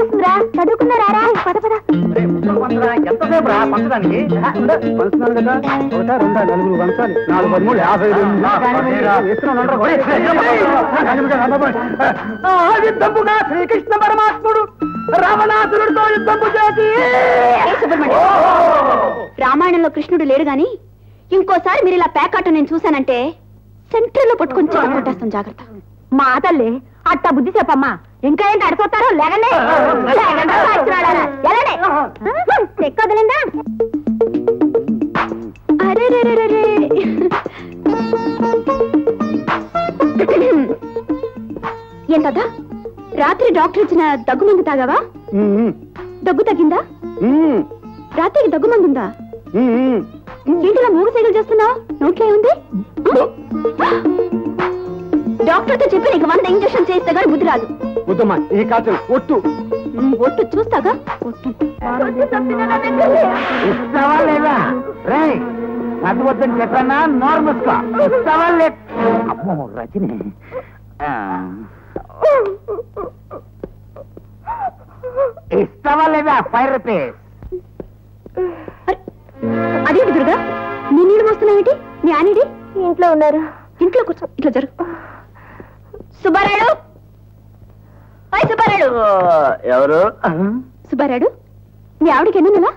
ఎక్కువరా చదువుకున్నారా పద పద ఎంతసేపు రా పంచడానికి పంచున్నాను కదా ఒకటా రెండా నలుగురు పంచాలి 4 13 50 యుద్ధముగా శ్రీకృష్ణ పరమాత్ముడు రావణాసురుడితో యుద్ధము చేసి రామాయణంలో కృష్ణుడు లేడు గాని ఇంకోసారి మీరు ఇలా పేకాట నేను చూశానంటే సెంటర్ లో పట్టుకొని కొట్టేస్తాం జాగ్రత్త మా తల్లి అట్ట బుద్ధి చెప్పమ్మా ఇంకా ఏంటి అడిపోతారో లేగండి ఎక్కదలిందా అరే ఏంటదా రాత్రి డాక్టర్ ఇచ్చిన దగ్గు మందు తాగావా దగ్గు తగ్గిందా రాత్రికి దగ్గు మందు ఉందా ఏంటిలా మూడు సైకిల్ చేస్తున్నావు నోట్లో ఏముంది డాక్టర్ తో చెప్పి నీకు 100 ఇంజక్షన్ చేస్తే గానీ బుద్ధి రాదు వద్దమ్మా ఈ కాచలు ఒట్టు ఒట్టు చూస్తాగా ఇస్తావా లేదా రే చదవద్దని చెప్పానా నార్మల్ గా ఇస్తావా లేదు అమ్మో రజని ఇస్తావా లేదా 5 రూపీస్ అదేంటి దుర్గా నీ నీళ్ళు మోస్తున్నావేంటి నీ ఆనిడి ఇంట్లో ఉన్నారు ఇంట్లో కూర్చో ఇట్లా జరుగు సుబ్బారాయుడు సుబ్బారాయుడు ఎవరు సుబ్బారాయుడు మీ ఆవిడకి ఎన్ని నెల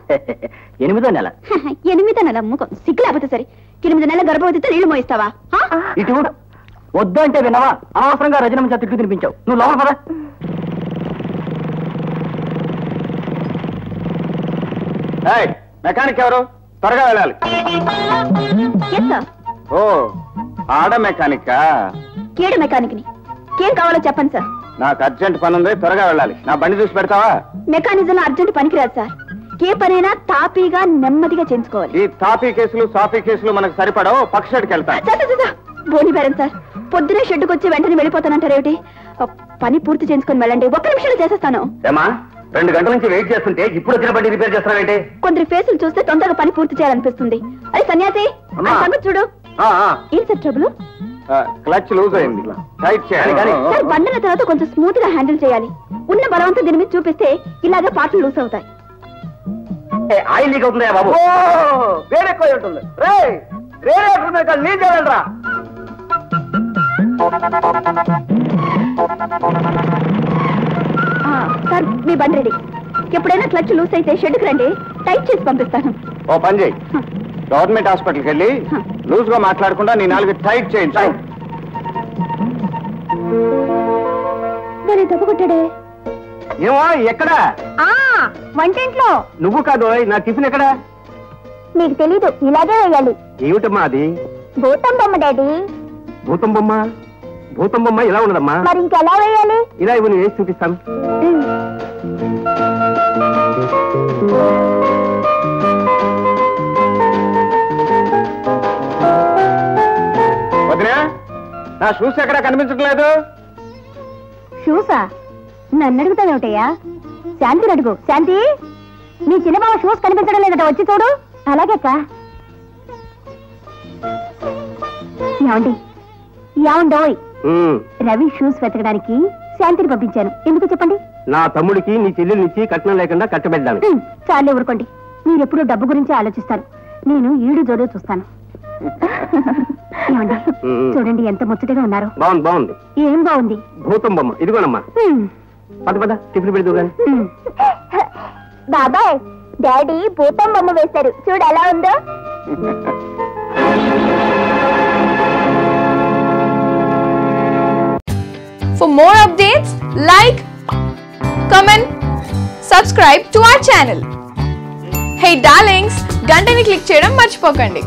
8వ నెల 8వ నెల ముఖం సిగ్గు లేకపోతే సరే 8 నెలల గర్భవతితో నీళ్లు మోయిస్తావా ఇటు వద్దు అంటే వినవా అనవసరంగా రజనమ్మ చేత తిట్టు తినిపించావు నువ్వు లోపల పద మెకానిక్ ఎవరు త్వరగా వెళ్ళాలి ఓ ఆడ మెకానిక్ కేడు మెకానిక్ ని ఏం కావాలో చెప్పండి సార్ నాకు అర్జెంట్ పని ఉంది త్వరగా వెళ్ళాలి నా బండి చూసి పెడతావా మెకానిజం అర్జెంట్ పనికిరాదు సార్ ఏ పనైనా తాపీగా నెమ్మదిగా చేయించుకోవాలి ఈ తాపీ కేసులు సాఫీ కేసులు మనకు సరిపడవు పక్షడికి వెళ్తాను బోని బేరం సార్ పొద్దునే షెడ్డుకు వచ్చి వెంటనే వెళ్ళిపోతానంటారేమిటి పని పూర్తి చేసుకుని వెళ్ళండి 1 నిమిషంలో చేసేస్తాను ఏమా 2 గంటల నుంచి వెయిట్ చేస్తుంటే ఇప్పుడు వచ్చిన బండి రిపేర్ చేస్తున్నావేంటి కొందరి ఫేసులు చూస్తే తొందరగా పని పూర్తి చేయాలనిపిస్తుంది అరే సన్యాసి చూడు ఏం సార్ ట్రబుల్ క్లచ్ లూజ్ అయింది టైట్ చేయాలి సార్ బండిన తర్వాత కొంచెం స్మూత్ గా హ్యాండిల్ చేయాలి ఉన్న బలవంతం దీని మీద చూపిస్తే ఇలాగే పార్ట్లు లూజ్ అవుతాయి ఆయిల్ లీక్ అవుతుందా బాబు వేడెక్కువ ఉంటుంది నీళ్ళరా సార్ మీ బండి రెడీ ఎప్పుడైనా క్లచ్ లూజ్ అయితే షెడ్కి రండి టైట్ చేసి పంపిస్తాను ఓ పని చేయి గవర్నమెంట్ హాస్పిటల్కి వెళ్ళి లూజ్ గా మాట్లాడకుండా నీ 4 టైట్ చేయించు నేను దెబ్బ కొట్టాడే ఏమో ఎక్కడ వంటింట్లో నువ్వు కాదు నా టిఫిన్ ఎక్కడ మీకు తెలీదు ఇలాగే వేయాలి ఏమిటమ్మా అది భూతం బొమ్మ డాడీ భూతం బొమ్మ ఇలా ఉన్నదమ్మా మరి ఇంకెలా వేయాలి ఇలా ఇవ్వు నేను వేసి చూపిస్తాను వదినా నా షూస్ ఎక్కడ కనిపించట్లేదు షూసా నన్ను అడుగుతావేమిటయ్యా శాంతిని అడుగు శాంతి మీ చిన్నబాబు షూస్ కనిపించడం లేదట వచ్చి చూడు అలాగేక్క ఏమండోయ్ రవి షూస్ వెతకడానికి శాంతిని పంపించాను ఎందుకు చెప్పండి నా తమ్ముడికి నీ చెల్లెల్నిచ్చి కట్నం లేకుండా కట్టబెట్టాను చాలే ఊరుకోండి మీరెప్పుడు డబ్బు గురించి ఆలోచిస్తారు నేను ఈడు జోడు చూస్తాను ఏమండి చూడండి ఎంత ముచ్చటగా ఉన్నారు బాగుంది ఏం బాగుంది భూతం బొమ్మ ఇదిగోనమ్మా పద టిఫిన్ పెడదు కానీ బాబాయ్ డాడీ భూతం బొమ్మ వేశారు చూడు ఎలా ఉందో For more updates, like, comment, subscribe to our channel. Hey darlings, గంటని click చేయడం మర్చిపోకండి.